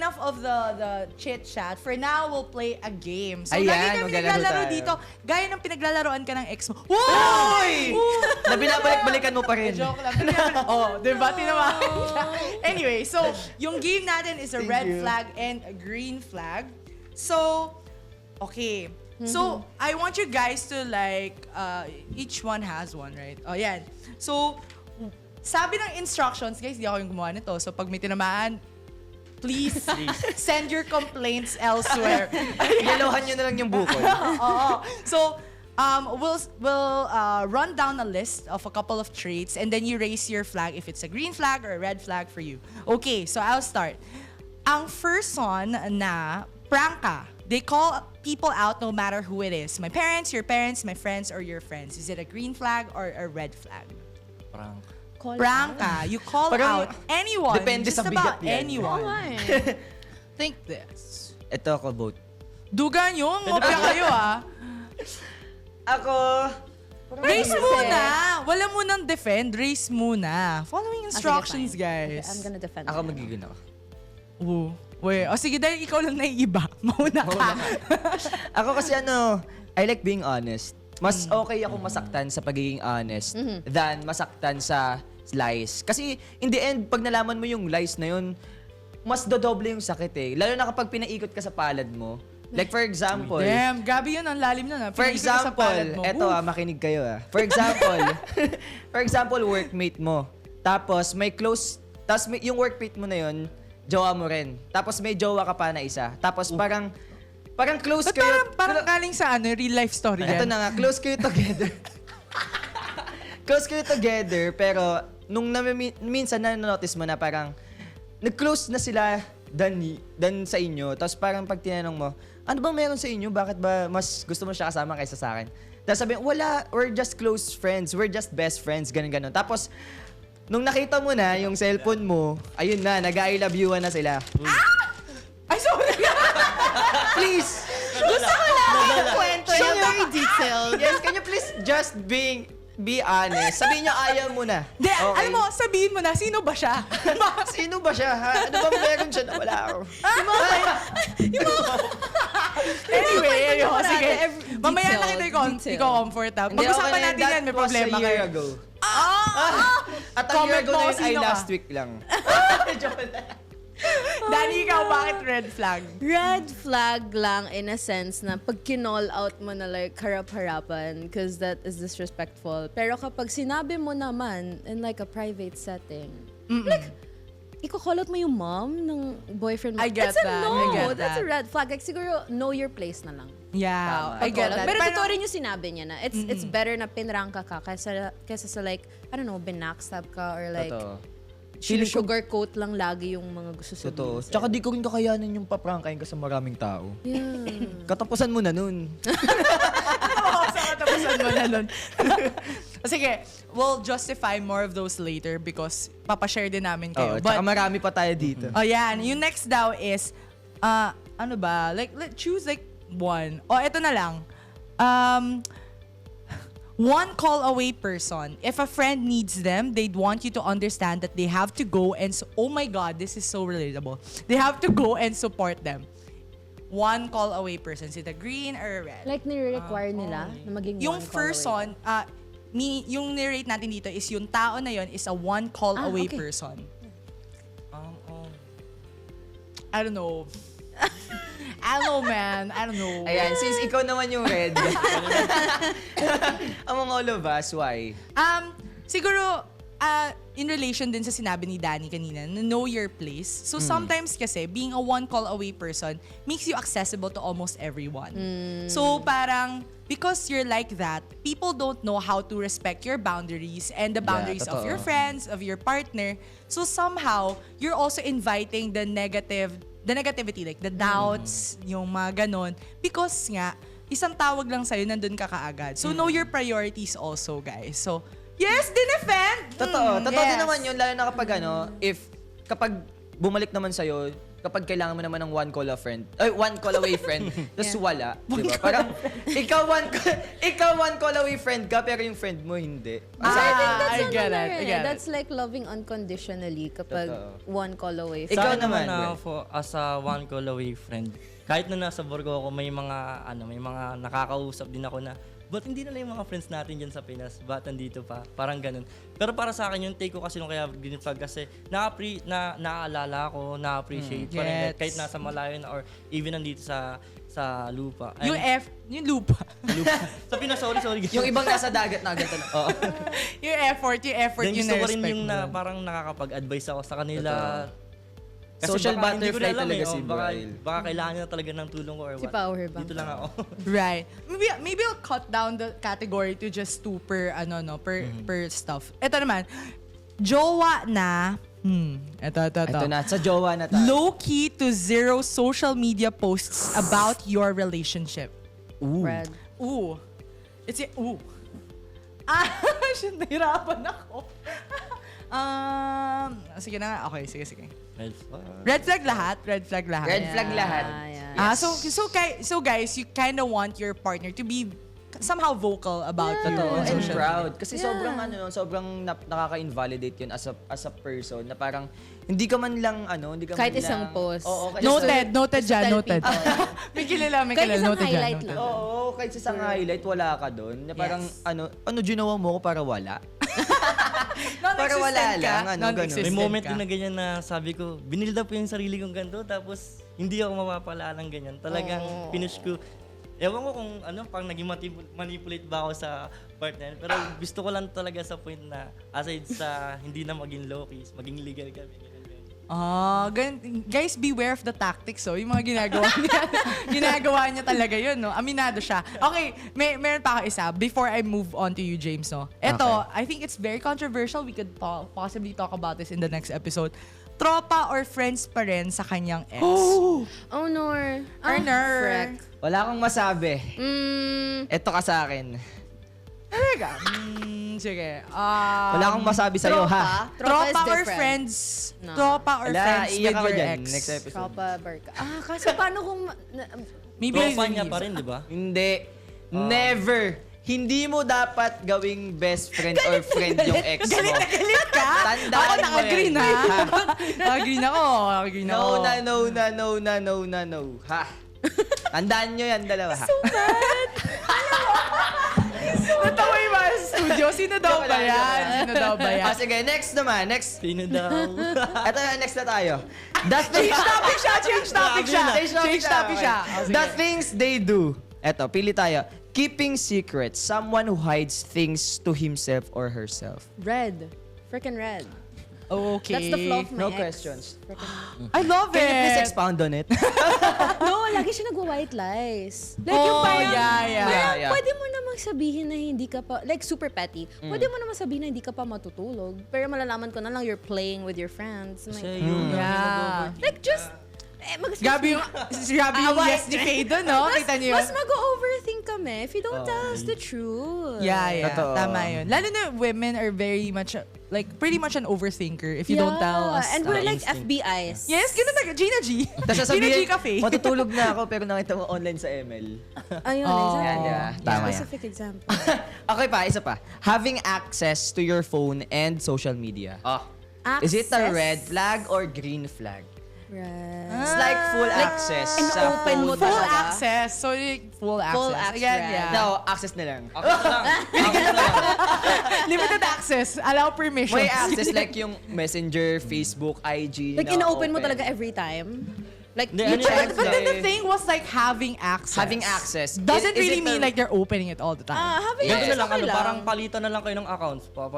enough of the chit-chat. For now, we'll play a game. So, Ayan, lagi kami maglalaro naglalaro tayo. dito. Gaya ng pinaglalaroan ka ng ex mo. Uy! Na binabalik-balikan mo pa rin. Joke lang. Oh, diba? Tinamaan siya. Anyway, so, yung game natin is a red flag and a green flag. So, okay. So, I want you guys to like, each one has one, right? Oh, yan. So, sabi ng instructions, guys, di ako yung gumawa nito. So, pag may tinamaan, please send your complaints elsewhere. Yelowhan nyo na lang yung bukol. Oo. So, we'll run down a list of a couple of traits and then you raise your flag if it's a green flag or a red flag for you. Okay, so I'll start. Ang first one na prangka. They call people out no matter who it is. My parents, my friends, or your friends. Is it a green flag or a red flag? Parang, Prangka. You call Parang out anyone. depende just sa about bigat yan. anyone. Oo nga eh. Think this. ito ako vote. Dugan yun. Mopya kayo ah. Ako, Race muna. Wala munang defend. Race muna. Following instructions, Sige, fine. guys. Okay, I'm gonna defend. ako magiging ako. Oo. Wait. O sige, dahil ikaw lang naiiba. Mauna ka. Ako kasi I like being honest. Mas okay ako masaktan sa pagiging honest than masaktan sa lies. Kasi in the end, pag nalaman mo yung lies na yun, mas dodoble yung sakit eh. Lalo na kapag pinaikot ka sa palad mo. Like for example, Damn, gabi yun. Ang lalim nun. for Pinaikot ka sa palad example, mo. eto makinig kayo For example, workmate mo. Tapos yung workmate mo na yun, jowa mo rin. Tapos may jowa ka pa na isa. Tapos parang close Ba't kayo. parang galing sa real life story Ito yan? na nga, close kayo together. Close kayo together, pero nung minsan na-notice mo na parang nag-close na sila than sa inyo. Tapos parang pag tinanong mo, ano bang meron sa inyo? Bakit ba mas gusto mo siya kasama kaysa sa akin? Tapos sabihin, wala, we're just close friends. We're just best friends, ganun-ganun. Tapos, nung nakita mo na yung cellphone mo, ayun na, nag-I love you na sila. Ay, sorry! Please! Gusto ko lang yung kwento. So Yung very detailed. Yes, can you please just be honest? Sabihin niyo ayaw mo na. Di, alam mo, sabihin mo na, sino ba siya? Sino ba siya, ha? Ano bang meron siya na wala ako? Anyway, ayun, sige. Every Mamaya na detail, kita detail. i-comfort ha. Hindi, Pag-usapan okay na natin yun. yan, may That was problema a year kayo. ago. At a Comment year ago mo na kung yun ay sino ka. last week lang. Danny, ikaw, bakit red flag? Red flag lang in a sense na pag kinall out mo na like harap-harapan because that is disrespectful. Pero kapag sinabi mo naman in like a private setting, like, iko-call out mo yung mom ng boyfriend mo. I get That's a that. no. I get That's a that. red flag. Like, siguro, know your place na lang. Yeah, I Pag-call get out. that. Pero Parang- totoo rin yung sinabi niya na it's better na pinrangka ka kaysa sa like, I don't know, binackstab ka or like, Totoo. sugarcoat lang lagi yung mga gusto sabihin. Totoo. sa'yo. Tsaka di ko rin kakayanin yung paprangkain ka sa maraming tao. Yeah. Katapusan mo na nun. Oo, sa katapusan mo na nun. Sige, we'll justify more of those later because papashare din namin kayo. Oo, tsaka marami pa tayo dito. Oh, yan. Yung next daw is, ano ba? Like, choose like one. O, eto na lang. One call away person. If a friend needs them, they'd want you to understand that they have to go and... oh my God, this is so relatable. They have to go and support them. One call away person. Is it a green or a red? Like, nire-require nila na maging Yung one call first away. one, yung narrate natin dito is yung tao na yon is a one call away okay. person. I don't know. I don't know, man. I don't know. Ayan, since ikaw naman yung red. Among all of us, why? Siguro, in relation din sa sinabi ni Danny kanina, na know your place. So sometimes kasi, being a one call away person makes you accessible to almost everyone. So parang, because you're like that, people don't know how to respect your boundaries and the boundaries of totoo. your friends, of your partner. So somehow, you're also inviting the negativity, like the doubts, yung mga ganon. Because nga, isang tawag lang sa'yo, nandun ka kaagad. So know your priorities also, guys. So, yes, dinefend! Totoo. Totoo din yes. naman yun, lalo na kapag kapag bumalik naman sa'yo, kapag kailangan mo naman ng one call away friend, tapos wala, di ba? Parang, ikaw one call away friend ka, pero yung friend mo hindi. I think that's I get another, it, I get it. That's like loving unconditionally kapag Totoo. one call away. Ikaw Sa akin naman, naman, Gwen. as a one call away friend, kahit na nasa Borgo ako, may mga nakakausap din ako na, ba't hindi na lang yung mga friends natin dyan sa Pinas? Ba't nandito pa? Parang ganun. Pero para sa akin, yung take ko kasi nung kaya Green Flag kasi naaalala ko, na-appreciate pa rin. Gets. Kahit nasa malayo na or even nandito sa lupa. Yung lupa. Sa Pinas, sorry. Yung ibang nasa dagat na agad. Oo. yung effort Then yung gusto ko rin na-respect yung mo. parang nakakapag-advise ako sa kanila. Social baka hindi ko butterfly na alam talaga eh, si Brian. baka kailangan niya talaga ng tulong ko or Si what. Power Bank. Dito lang ako. Right. Maybe I'll cut down the category to just 2 per per stuff. Ito naman, jowa na, Ito na, sa jowa na tayo. low key to 0 social media posts about your relationship. Red. Ooh. Ooh. Shit, nahirapan ako. Sige na nga. Okay, sige. Red flag lahat? Red flag lahat. Red flag lahat. Yeah. So guys, you kind of want your partner to be somehow vocal about you Totoo, on and social proud. Kasi Yeah. sobrang nakaka-invalidate yun as a person na parang hindi ka man lang Kahit isang post. Oo, kahit Noted Just dyan, tell noted. people. may kilala, Kahit isang noted dyan. highlight Noted. lang. Oo, kahit sa isang highlight, wala ka doon. Na parang, Yes. ginawa mo ko para wala? Non-existent Para wala ka? lang, Non-existent May moment ka? din na ganyan na sabi ko, binilda po yung sarili kong ganito, tapos hindi ako mapapala ng ganyan. Talagang finish ko. Ewan ko kung pang naging manipulate ba ako sa partner. Pero gusto ko lang talaga sa point na aside sa hindi na maging low-key, maging legal kami. Guys, beware of the tactics, Yung mga ginagawa niya. ginagawa niya talaga yun, no? Aminado siya. Okay, meron pa ako isa. Before I move on to you, James, no? Ito, I think it's very controversial. We could possibly talk about this in the next episode. Tropa or friends pa rin sa kanyang ex? Oh, no. Earner. Wala akong masabi. Ito ka sa akin. Talaga? Sige. Wala akong masabi sa'yo, ha? Tropa is Tropa or different. friends? No. Tropa or Wala, friends with iyak ako your dyan. ex? Next episode. Tropa, barka. Kaso paano kung... Maybe Tropa it's niya easy. pa rin, di ba? Hindi. Never. Hindi mo dapat gawing best friend or friend yung ex mo. Galit na galit ka? Tandaan Ako mo naka-green yan. ha? Ha? Naka-green ako. Naka-green ako. No. Ha? Tandaan nyo yan, dalawa, ha? Natawa yung mga studio. Sino daw ba yan? Sino daw ba yan? Sige, next naman. Next. Sino daw? Ito na, next na tayo. Change topic siya! Change topic siya! Change topic siya! Oh, sige. The things they do. Eto, pili tayo. Keeping secrets. Someone who hides things to himself or herself. Red. Freaking red. Okay. That's the flaw of my No ex. questions. Freaking- I love Can you please it. expound on it? No, lagi siya nagwa-white lies. Like yung Oh, parang, yeah. parang Yeah. pwede mo namang sabihin na hindi ka pa, like super petty, pwede mo namang sabihin na hindi ka pa matutulog. Pero malalaman ko na lang you're playing with your friends. I'm Kasi like, yung Yeah. like just, Gabi yung yes ni Faye doon, no? Kita niyo mas yun? mag-overthink kami if you don't tell us the truth. Yeah. Totoo. Tama yun. Lalo na women are very much, like, pretty much an overthinker if you don't tell us. And we're like instinct. FBIs. Yes, gano'n talaga. Gina G. Tapos Gina G sasabihin, Cafe. matutulog na ako pero nakita mo online sa ML. Ayun, Oh. exactly. Yan, di ba? Tama yan. Specific example. Okay pa, isa pa. Having access to your phone and social media. Is it a Access. red flag or green flag? Right. It's like full access and sa open phone. mo Full talaga. access. So, like, full access. access, Again, right. yeah. No, access na lang. Limited access. Allow permission. May access like yung Messenger, Facebook, IG. Like, na in-open mo open. talaga every time. Like, Hindi, you ano check. yan? But then the thing was like having access. Having access. Doesn't Is really it mean a- like they're opening it all the time. Having Ganito access na lang, okay lang. parang palitan na lang kayo ng accounts. Oo,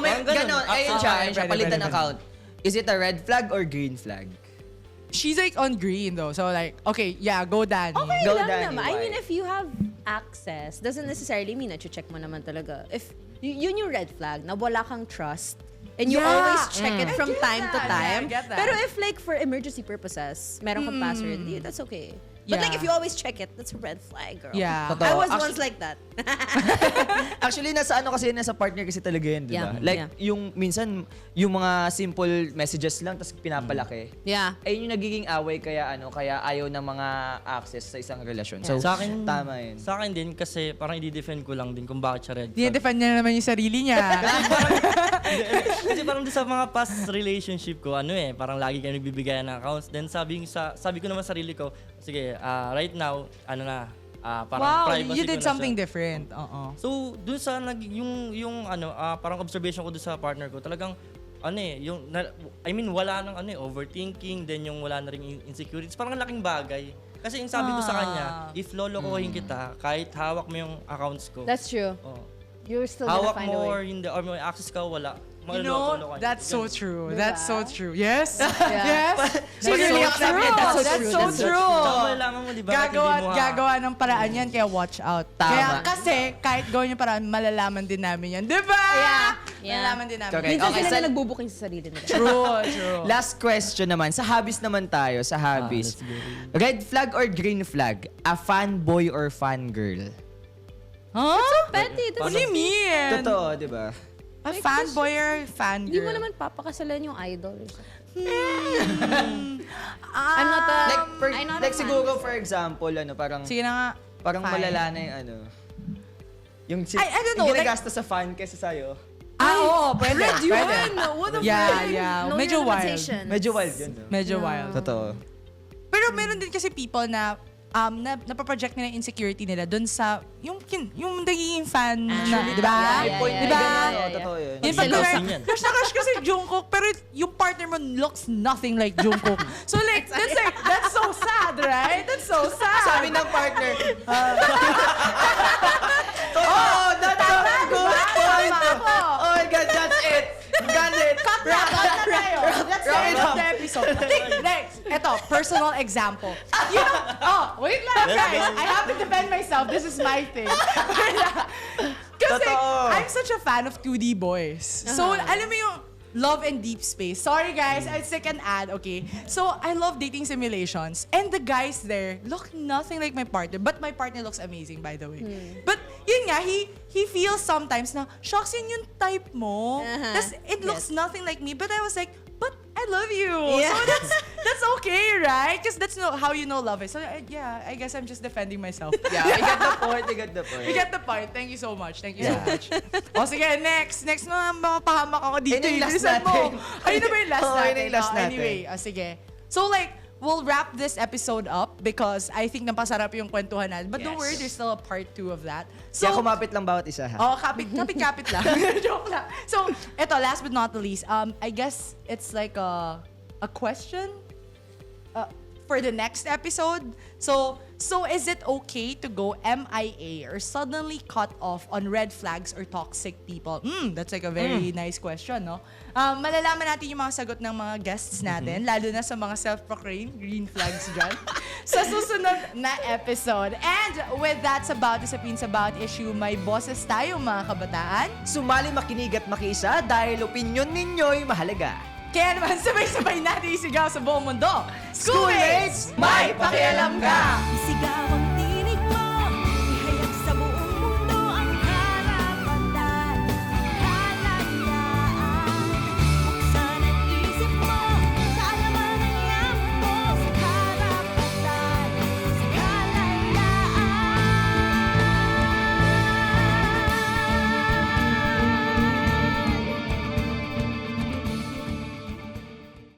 may Parang ganun. ganon. Ayun siya, ayun siya. Pwede, Palitan pwede. account. Is it a red flag or green flag? She's like on green though. So like, okay, yeah, go Danny. Okay Go, lang Danny, naman. I why? mean, if you have access, doesn't necessarily mean that you check mo naman talaga. If yun yung red flag, na wala kang trust, and you Yeah. always check it I from get time to that. time. Yeah, I get that. Pero if like for emergency purposes, meron kang password, that's okay. But like Yeah. if you always check it, that's a red flag, girl. Yeah. Totoo. I was Actually- once like that. Actually, nasa partner kasi talaga yun, di ba? Yeah, Like, yeah. yung minsan, yung mga simple messages lang, tapos pinapalaki. Yeah. Ayun yung nagiging away kaya ayaw ng mga access sa isang relasyon. So, Sa akin, tama yun. Sa akin din kasi parang i-defend ko lang din kung bakit siya red flag. Dinedefend niya naman yung sarili niya. Kasi parang doon sa mga past relationship ko, parang lagi kayo nagbibigayan ng accounts. Then sabi ko naman sarili ko, sige, right now, parang Wow, privacy you ko did na something siya. different. Oo. So, dun sa parang observation ko dun sa partner ko, talagang wala nang overthinking, then yung wala na ring insecurities. Parang laking bagay. Kasi yung sabi ko sa kanya, if lolokohin kita, kahit hawak mo yung accounts ko, That's true. oh, You're still gonna hawak find a mo way. or hindi, or may access ka, wala. You know, Malolokohin that's kita. so Ganun. true. Diba? That's so true. Yes. Yeah. Yes. That's Really so true. true. That's so true. Tsaka malalaman mo, di ba? kahit Gagawa, hindi mo gagawa ng paraan yan, kaya watch out. Tama. Kaya kasi, kahit gawin yung paraan, malalaman din namin yan. Di ba? Yeah. Malalaman din namin. Correct. Minsan Okay, sila sa- na nagbubuking sa sarili nila. True, true. Last question naman. Sa hobbies naman tayo. Sa hobbies. let's go. Red flag or green flag? A fanboy or fangirl? Huh? Petty. What do you mean? Totoo, di ba? A fanboy or fangirl? Hindi mo naman papakasalan yung idol. Or something. I'm not a... I'm not a fan. Siguro for example, parang Sige na nga. parang Fine. malala na yung I don't know, yung like- ginagasta sa fan kaysa sa'yo. Oo, pwede. Red Pwede. yun! What the Yeah, frick? yeah. Know Medyo your wild. limitations. Medyo wild yun, no? Medyo wild. Totoo. Pero meron din kasi people na napaproject nila yung insecurity nila dun sa yung nagiging fan na, Actually, di ba? yeah, Point yeah, Di ba? na yeah, gano'n, yeah. totoo yun. Yung Selosin pag yan. crush na crush kasi Jungkook, pero yung partner mo looks nothing like Jungkook. So like, that's so sad, right? That's so sad. Sabi ng partner, oh, that's a good point. Tama ako. Oh my God, that's it. Got it. Wrap na tayo. Let's Wrap it end up. the episode. Okay, next. Ito, personal example. You know, wait lang, guys. I have to defend myself. This is my thing. Kasi Totoo. I'm such a fan of 2D boys. So, alam mo yung Love and Deep Space. Sorry guys, I stick an ad, okay? So, I love dating simulations. And the guys there look nothing like my partner. But my partner looks amazing, by the way. But, yun nga, he feels sometimes na, shocks yun yung type mo. Uh-huh. Tas it looks Yes. nothing like me. But I was like, but I love you. Yeah. So, that's okay, right? Because that's how you know love is. So, yeah, I guess I'm just defending myself. Yeah, I got the point, I got the point. You get the point. Thank you so much. Thank you so much. O sige, next. Next na mapahamak ako dito. Ayun yung last Bilisan mo. natin. Ayun na ba yung last Oo, natin? ayun na yung last natin. Anyway, sige. So like, we'll wrap this episode up because I think napasarap yung kwentuhan natin. But don't Yes. worry, there's still a part 2 of that. Kaya So, kumapit lang bawat isa, ha? oh, kapit lang. Joke lang. So, eto, last but not the least, I guess it's like a question for the next episode. So is it okay to go MIA or suddenly cut off on red flags or toxic people? That's like a very nice question, no? Malalaman natin yung mga sagot ng mga guests natin, lalo na sa mga self-proclaimed green flags dyan, sa susunod na episode. And with that's about sa Pins About issue, may boses tayo mga kabataan. Sumali, makinig at makiisa dahil opinion ninyo'y mahalaga. Kaya naman sabay-sabay natin isigaw sa buong mundo. Schoolmates, may pakialam ka! Isigaw ang